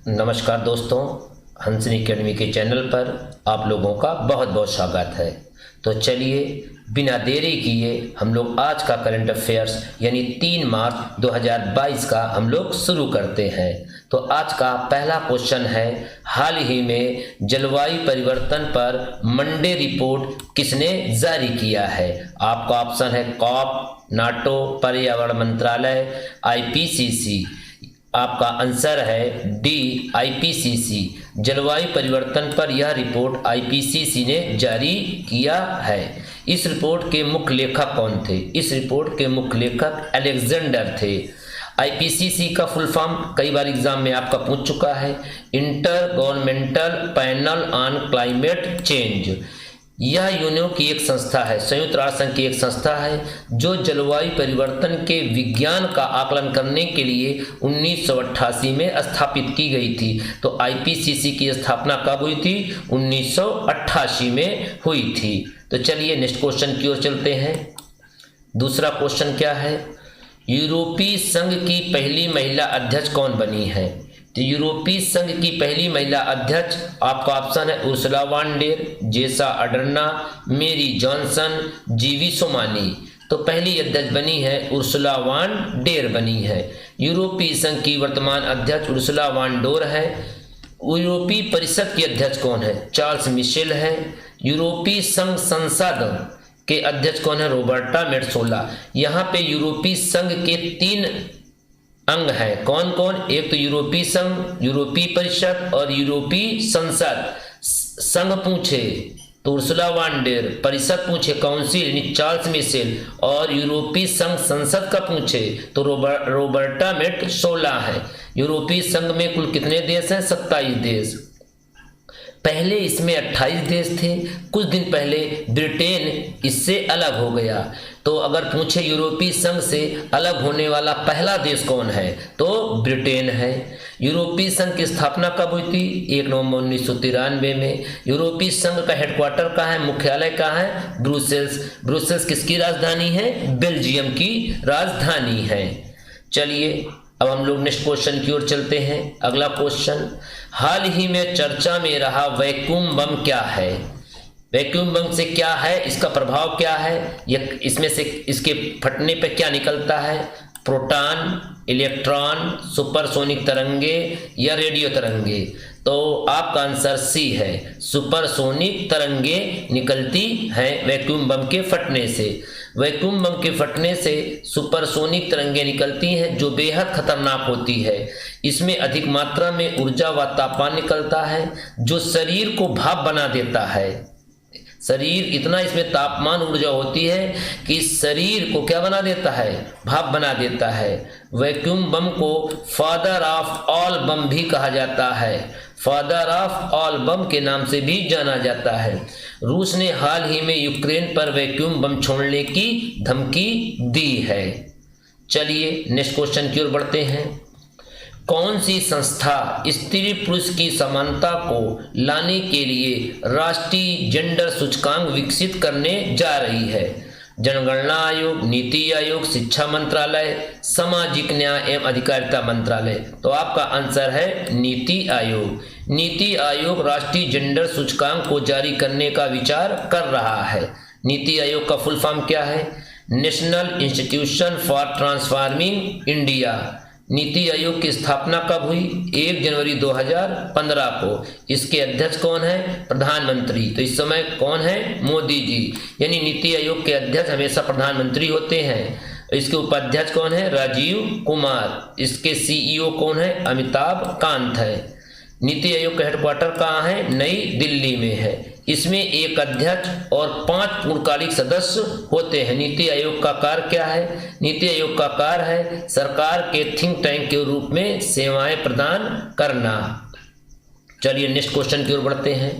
नमस्कार दोस्तों, हंसनी अकेडमी के चैनल पर आप लोगों का बहुत बहुत स्वागत है। तो चलिए बिना देरी किए हम लोग आज का करंट अफेयर्स यानी 3 मार्च 2022 का हम लोग शुरू करते हैं। तो आज का पहला क्वेश्चन है, हाल ही में जलवायु परिवर्तन पर मंडे रिपोर्ट किसने जारी किया है? आपका ऑप्शन है कॉप, नाटो, पर्यावरण मंत्रालय, आईपीसीसी। आपका आंसर है डी, आईपीसीसी। जलवायु परिवर्तन पर यह रिपोर्ट आईपीसीसी ने जारी किया है। इस रिपोर्ट के मुख्य लेखक कौन थे? इस रिपोर्ट के मुख्य लेखक अलेक्जेंडर थे। आईपीसीसी का फुल फॉर्म कई बार एग्जाम में आपका पूछ चुका है, inter governmental panel on climate change. यह यूएनओ की एक संस्था है, संयुक्त राष्ट्र संघ की एक संस्था है जो जलवायु परिवर्तन के विज्ञान का आकलन करने के लिए 1988 में स्थापित की गई थी। तो आईपीसीसी की स्थापना कब हुई थी? 1988 में हुई थी। तो चलिए नेक्स्ट क्वेश्चन की ओर चलते हैं। दूसरा क्वेश्चन क्या है? यूरोपीय संघ की पहली महिला अध्यक्ष कौन बनी है? तो यूरोपीय संघ की पहली महिला अध्यक्ष आपका ऑप्शन है उर्सुला वॉन डेर, जेसा अडर्ना, मेरी जॉनसन, जीवी सोमानी। तो पहली अध्यक्ष बनी है उर्सुला वॉन डेर बनी है। यूरोपीय संघ की वर्तमान अध्यक्ष उर्सुला वॉन डेर है। यूरोपीय परिषद की अध्यक्ष कौन है? चार्ल्स मिशेल है। यूरोपीय संघ संसद के अध्यक्ष कौन है? रॉबर्टा मेट्सोला। यहाँ पे यूरोपीय संघ के 3 अंग है, कौन कौन? एक तो यूरोपीय संघ, यूरोपीय परिषद और यूरोपीय संसद। संघ पूछे तो उर्सुला वॉन डेर, परिषद पूछे काउंसिल यानी चार्ल्स मिशेल, और यूरोपीय संघ संसद का पूछे तो रॉबर्टा मेट्सोला है। यूरोपीय संघ में कुल कितने देश हैं? 27 देश। पहले इसमें 28 देश थे, कुछ दिन पहले ब्रिटेन इससे अलग हो गया। तो अगर पूछे यूरोपीय संघ से अलग होने वाला पहला देश कौन है तो ब्रिटेन है। यूरोपीय संघ की स्थापना कब हुई थी? 1 नवंबर 1993 में। यूरोपीय संघ का हेडक्वार्टर कहाँ है, मुख्यालय कहाँ है? ब्रुसेल्स। ब्रुसेल्स किसकी राजधानी है? बेल्जियम की राजधानी है। चलिए अब हम लोग नेक्स्ट क्वेश्चन की ओर चलते हैं। अगला क्वेश्चन, हाल ही में चर्चा में रहा वैक्यूम बम क्या है? वैक्यूम बम से क्या है, इसका प्रभाव क्या है, यह इसमें से इसके फटने पे क्या निकलता है? प्रोटॉन, इलेक्ट्रॉन, सुपरसोनिक तरंगे या रेडियो तरंगे? तो आपका आंसर सी है, सुपरसोनिक तरंगे निकलती हैं वैक्यूम बम के फटने से। वैक्यूम बम के फटने से सुपरसोनिक तरंगे निकलती हैं जो बेहद खतरनाक होती है। इसमें अधिक मात्रा में ऊर्जा व तापमान निकलता है जो शरीर को भाप बना देता है। शरीर इतना इसमें तापमान ऊर्जा होती है कि शरीर को क्या बना देता है? भाप बना देता है। वैक्यूम बम को फादर ऑफ ऑल बम भी कहा जाता है। फादर ऑफ ऑल बम के नाम से भी जाना जाता है। रूस ने हाल ही में यूक्रेन पर वैक्यूम बम छोड़ने की धमकी दी है। चलिए नेक्स्ट क्वेश्चन की ओर बढ़ते हैं। कौन सी संस्था स्त्री पुरुष की समानता को लाने के लिए राष्ट्रीय जेंडर सूचकांक विकसित करने जा रही है? जनगणना आयोग, नीति आयोग, शिक्षा मंत्रालय, सामाजिक न्याय एवं अधिकारिता मंत्रालय। तो आपका आंसर है नीति आयोग। नीति आयोग राष्ट्रीय जेंडर सूचकांक को जारी करने का विचार कर रहा है। नीति आयोग का फुल फॉर्म क्या है? National institution for transforming India. NITI Aayog की स्थापना कब हुई? 1 जनवरी 2015 को। इसके अध्यक्ष कौन है? प्रधानमंत्री। तो इस समय कौन है? मोदी जी। यानी नीति आयोग के अध्यक्ष हमेशा प्रधानमंत्री होते हैं। इसके उपाध्यक्ष कौन है? राजीव कुमार। इसके सीईओ कौन है? अमिताभ कांत है। नीति आयोग का हेडक्वार्टर कहाँ है? नई दिल्ली में है। इसमें एक अध्यक्ष और 5 पूर्णकालिक सदस्य होते हैं। नीति आयोग का कार्य क्या है? नीति आयोग का कार्य है सरकार के थिंक टैंक के रूप में सेवाएं प्रदान करना। चलिए नेक्स्ट क्वेश्चन की ओर बढ़ते हैं।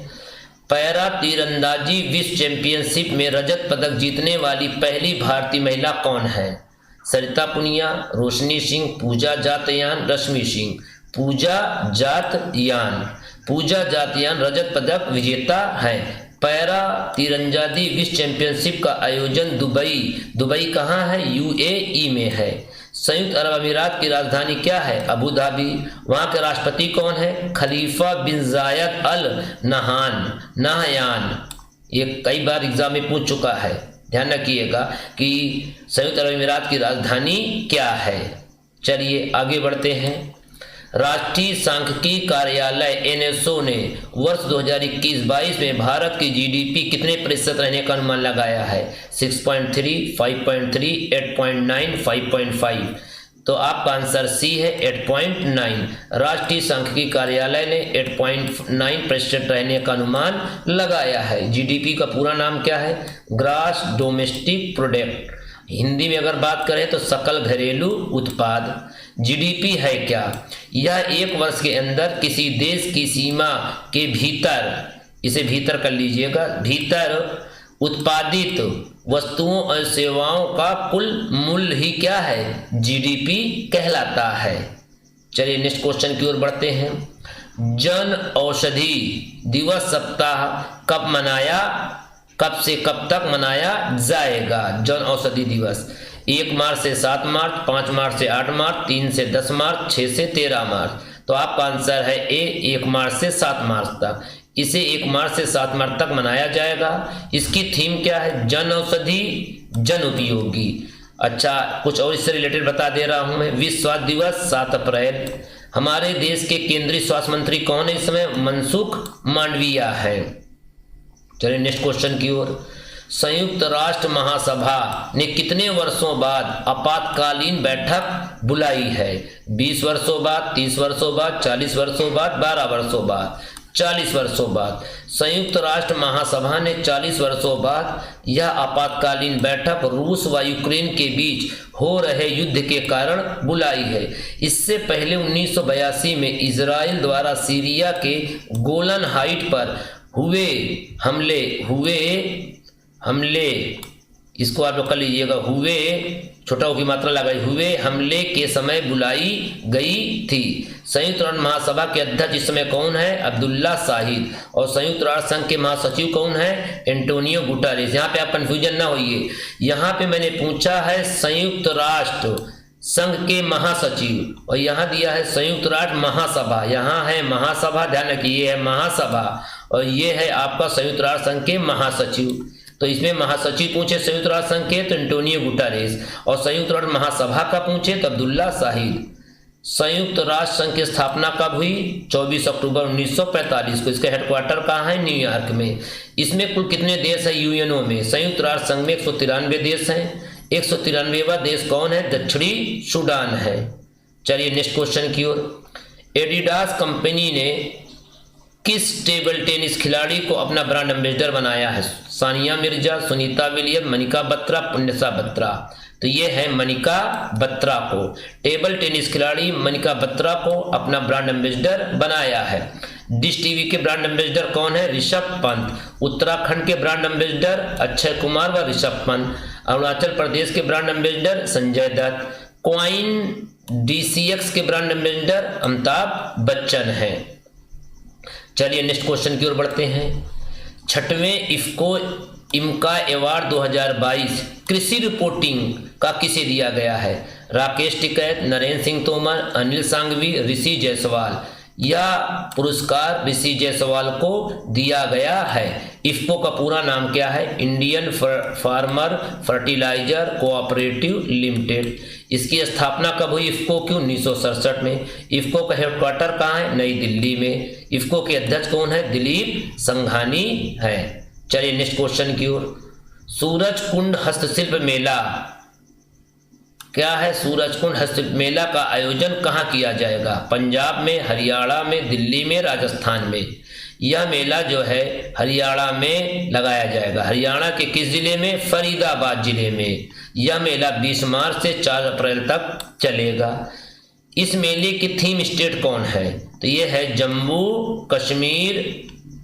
पैरा तीरंदाजी विश्व चैंपियनशिप में रजत पदक जीतने वाली पहली भारतीय महिला कौन है? सरिता पुनिया, रोशनी सिंह, पूजा जातयान, रश्मि सिंह। पूजा जातयान। पूजा जातयान रजत पदक विजेता है। पैरा तीरंदाजी विश्व चैंपियनशिप का आयोजन दुबई कहाँ है? यूएई में है। संयुक्त अरब अमीरात की राजधानी क्या है? Abu Dhabi. वहाँ के राष्ट्रपति कौन है? खलीफा बिन जायद अल नहयान। ये कई बार एग्जाम में पूछ चुका है, ध्यान रखिएगा कि संयुक्त अरब अमीरात की राजधानी क्या है। चलिए आगे बढ़ते हैं। राष्ट्रीय सांख्यिकी कार्यालय NSO ने वर्ष 2021-22 में भारत की GDP कितने प्रतिशत रहने का अनुमान लगाया है? 6.3, 5.3, 8.9, 5.5। तो आपका आंसर C है 8.9। राष्ट्रीय सांख्यिकी कार्यालय ने 8.9% रहने का अनुमान लगाया है। GDP का पूरा नाम क्या है? Gross domestic product. हिंदी में अगर बात करें तो सकल घरेलू उत्पाद। GDP है क्या? यह एक वर्ष के अंदर किसी देश की सीमा के भीतर, इसे भीतर कर लीजिएगा, भीतर उत्पादित वस्तुओं और सेवाओं का कुल मूल्य ही क्या है? GDP कहलाता है। चलिए नेक्स्ट क्वेश्चन की ओर बढ़ते हैं। जन औषधि दिवस सप्ताह कब मनाया, कब से कब तक मनाया जाएगा? जन औषधि दिवस 1 मार्च से 7 मार्च, 5 मार्च से 8 मार्च, 3 से 10 मार्च, 6 से 13 मार्च। तो आपका आंसर है ए 1 मार्च से 7 मार्च तक। इसे 1 मार्च से 7 मार्च तक मनाया जाएगा। इसकी थीम क्या है? जन औषधि जन उपयोगी। अच्छा, कुछ और इससे रिलेटेड बता दे रहा हूं मैं। विश्व स्वास्थ्य दिवस 7 अप्रैल। हमारे देश के केंद्रीय स्वास्थ्य मंत्री कौन है इस समय? मनसुख मांडविया है। चलिए नेक्स्ट क्वेश्चन की ओर। संयुक्त राष्ट्र महासभा ने कितने वर्षों बाद आपातकालीन बैठक बुलाई है? 20 वर्षों बाद, 30 वर्षों बाद, 40 वर्षों बाद, 12 वर्षों बाद? 40 वर्षों बाद। संयुक्त राष्ट्र महासभा ने 40 वर्षों बाद यह आपातकालीन बैठक रूस व यूक्रेन के बीच हो रहे युद्ध के कारण बुलाई है। इससे पहले 1982 में इजराइल द्वारा सीरिया के गोलन हाइट पर हुए हमले, इसको आप लोग कर लीजिएगा, हुए छोटा की मात्रा लगाई, हुए हमले के समय बुलाई गई थी। संयुक्त राष्ट्र महासभा के अध्यक्ष इस समय कौन है? अब्दुल्ला शाहिद। और संयुक्त राष्ट्र संघ के महासचिव कौन है? Antonio Guterres. यहाँ पे आप कंफ्यूजन ना होइए, यहाँ पे मैंने पूछा है संयुक्त राष्ट्र संघ के महासचिव और यहाँ दिया है संयुक्त राष्ट्र महासभा। यहाँ है महासभा, ध्यान रखिए, ये है महासभा और ये है आपका संयुक्त राष्ट्र संघ के महासचिव। तो इसमें महासचिव पूछे संयुक्त राष्ट्र संघ के तो एंटोनियो गुटेरेस, और संयुक्त राष्ट्र महासभा का पूछे तो अब्दुल्ला शाहिद। संयुक्त राष्ट्र संघ की स्थापना कब हुई? 24 अक्टूबर 1945 को। इसका हेडक्वार्टर कहाँ है? न्यूयॉर्क में। इसमें कुल कितने देश है यूएनओ में? संयुक्त राष्ट्र संघ में 193 देश हैं। 193वां देश कौन है? दक्षिणी सूडान है। चलिए नेक्स्ट क्वेश्चन की ओर। एडिडास कंपनी ने किस टेबल टेनिस खिलाड़ी को अपना ब्रांड एम्बेसडर बनाया है? सानिया मिर्जा, सुनीता विलियम, मनिका बत्रा, पुण्यसा बत्रा। तो ये है मनिका बत्रा को, टेबल टेनिस खिलाड़ी मनिका बत्रा को अपना ब्रांड एम्बेसडर बनाया है। डिश टीवी के ब्रांड एम्बेसडर कौन है? ऋषभ पंत। उत्तराखंड के ब्रांड एम्बेसडर अक्षय कुमार व ऋषभ पंत। अरुणाचल प्रदेश के brand ambassador Sanjay Dutt. Coin DCX के ब्रांड एम्बेसडर अमिताभ बच्चन है। चलिए नेक्स्ट क्वेश्चन की ओर बढ़ते हैं। 6वें इफ्को इमका अवार्ड 2022 कृषि रिपोर्टिंग का किसे दिया गया है? राकेश टिकैत, नरेंद्र सिंह तोमर, अनिल सांघवी, ऋषि जायसवाल। यह पुरस्कार ऋषि जायसवाल को दिया गया है। इफ्को का पूरा नाम क्या है? Indian farmer fertiliser cooperative limited. इसकी स्थापना कब हुई इफ्को की? 1967 में। इफ्को का हेडक्वार्टर कहाँ है? नई दिल्ली में। इफ्को के अध्यक्ष कौन है? दिलीप संघानी है। चलिए नेक्स्ट क्वेश्चन की ओर। सूरजकुंड हस्तशिल्प मेला क्या है? सूरजकुंड हस्तशिल्प मेला का आयोजन कहाँ किया जाएगा? पंजाब में, हरियाणा में, दिल्ली में, राजस्थान में। यह मेला जो है हरियाणा में लगाया जाएगा। हरियाणा के किस जिले में? फरीदाबाद जिले में। यह मेला 20 मार्च से 4 अप्रैल तक चलेगा। इस मेले की थीम स्टेट कौन है? तो यह है जम्मू कश्मीर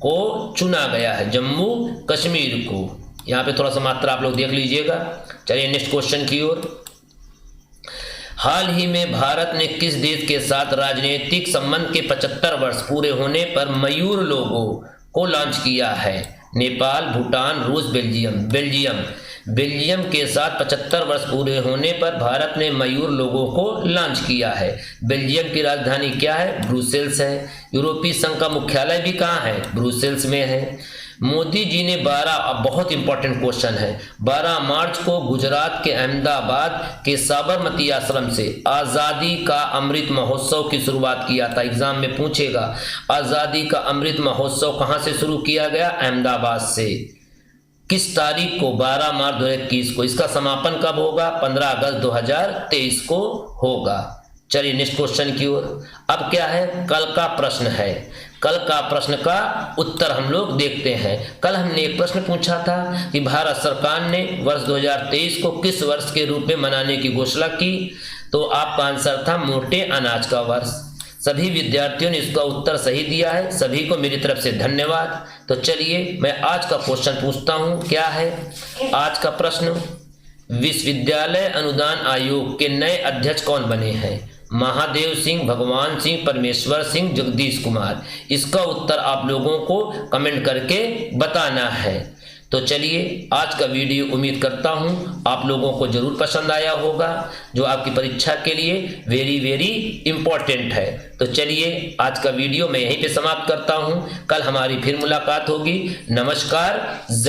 को चुना गया है, जम्मू कश्मीर को। यहाँ पे थोड़ा सा मात्रा आप लोग देख लीजिएगा। चलिए नेक्स्ट क्वेश्चन की ओर। हाल ही में भारत ने किस देश के साथ राजनीतिक संबंध के 75 वर्ष पूरे होने पर मयूर लोगो को लॉन्च किया है? नेपाल, भूटान, रूस, बेल्जियम। बेल्जियम के साथ 75 वर्ष पूरे होने पर भारत ने मयूर लोगो को लॉन्च किया है। बेल्जियम की राजधानी क्या है? ब्रुसेल्स है। यूरोपीय संघ का मुख्यालय भी कहाँ है? ब्रुसेल्स में है। मोदी जी ने 12, अब बहुत इंपॉर्टेंट क्वेश्चन है, 12 मार्च को गुजरात के अहमदाबाद के साबरमती आश्रम से आज़ादी का अमृत महोत्सव की शुरुआत किया था। एग्जाम में पूछेगा, आज़ादी का अमृत महोत्सव कहाँ से शुरू किया गया? अहमदाबाद से। किस तारीख को? 12 मार्च 2021 को। इसका समापन कब होगा? 15 अगस्त 2023 को होगा। चलिए नेक्स्ट क्वेश्चन की ओर। अब क्या है? कल का प्रश्न है। कल का प्रश्न का उत्तर हम लोग देखते हैं। कल हमने एक प्रश्न पूछा था कि भारत सरकार ने वर्ष 2023 को किस वर्ष के रूप में मनाने की घोषणा की, तो आपका आंसर था मोटे अनाज का वर्ष। सभी विद्यार्थियों ने इसका उत्तर सही दिया है। सभी को मेरी तरफ से धन्यवाद। तो चलिए मैं आज का क्वेश्चन पूछता हूँ। क्या है आज का प्रश्न? विश्वविद्यालय अनुदान आयोग के नए अध्यक्ष कौन बने हैं? महादेव सिंह, भगवान सिंह, परमेश्वर सिंह, जगदीश कुमार। इसका उत्तर आप लोगों को कमेंट करके बताना है। तो चलिए आज का वीडियो उम्मीद करता हूँ आप लोगों को जरूर पसंद आया होगा, जो आपकी परीक्षा के लिए वेरी वेरी इंपॉर्टेंट है। तो चलिए आज का वीडियो मैं यहीं पे समाप्त करता हूँ। कल हमारी फिर मुलाकात होगी। नमस्कार। जय